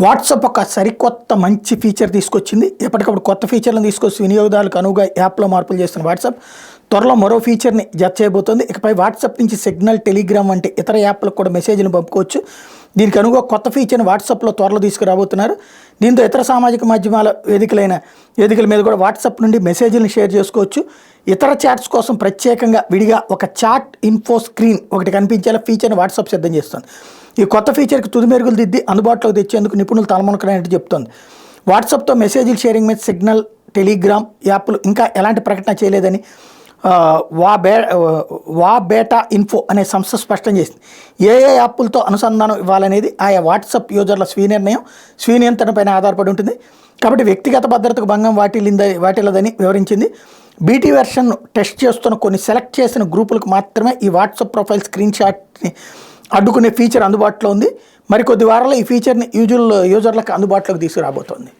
WhatsApp ఒక సరికొత్త మంచి ఫీచర్ తీసుకొచ్చింది. ఎప్పటికప్పుడు కొత్త ఫీచర్లను తీసుకొచ్చి వినియోగదారులకు అనువుగా యాప్లో మార్పులు చేస్తున్న వాట్సాప్ త్వరలో మరో ఫీచర్ని జత చేయబోతోంది. ఇకపై వాట్సాప్ నుంచి సిగ్నల్, టెలిగ్రామ్ వంటి ఇతర యాప్లకు కూడా మెసేజ్లను పంపుకోవచ్చు. దీనికి అనువుగా కొత్త ఫీచర్ని వాట్సాప్లో త్వరలో తీసుకురాబోతున్నారు. దీంతో ఇతర సామాజిక మాధ్యమాల వేదికల మీద కూడా వాట్సాప్ నుండి మెసేజ్లను షేర్ చేసుకోవచ్చు. ఇతర చాట్స్ కోసం ప్రత్యేకంగా విడిగా ఒక చాట్ ఇన్ఫో స్క్రీన్ ఒకటి కనిపించేలా ఫీచర్ని వాట్సాప్ సిద్ధం చేస్తుంది. ఈ కొత్త ఫీచర్కి తుది మెరుగులు దిద్ది అందుబాటులోకి తెచ్చేందుకు నిపుణులు తలమునకనట్టు చెప్తోంది. వాట్సాప్తో మెసేజ్ల షేరింగ్ మీద సిగ్నల్, టెలిగ్రామ్ యాప్లు ఇంకా ఎలాంటి ప్రకటన చేయలేదని వా బేటా ఇన్ఫో అనే సంస్థ స్పష్టం చేసింది. ఏ యాప్లతో అనుసంధానం ఇవ్వాలనేది ఆయా వాట్సాప్ యూజర్ల స్వీనియంత్రణపైన ఆధారపడి ఉంటుంది. కాబట్టి వ్యక్తిగత భద్రతకు భంగం వాటిల్లదని వివరించింది. బీటీ వెర్షన్ను టెస్ట్ చేస్తున్న కొన్ని సెలెక్ట్ చేసిన గ్రూపులకు మాత్రమే ఈ వాట్సాప్ ప్రొఫైల్ స్క్రీన్ షాట్ని అడ్డుకునే ఫీచర్ అందుబాటులో ఉంది. మరికొద్ది వారాల్లో ఈ ఫీచర్ని యూజర్లకు అందుబాటులోకి తీసుకురాబోతోంది.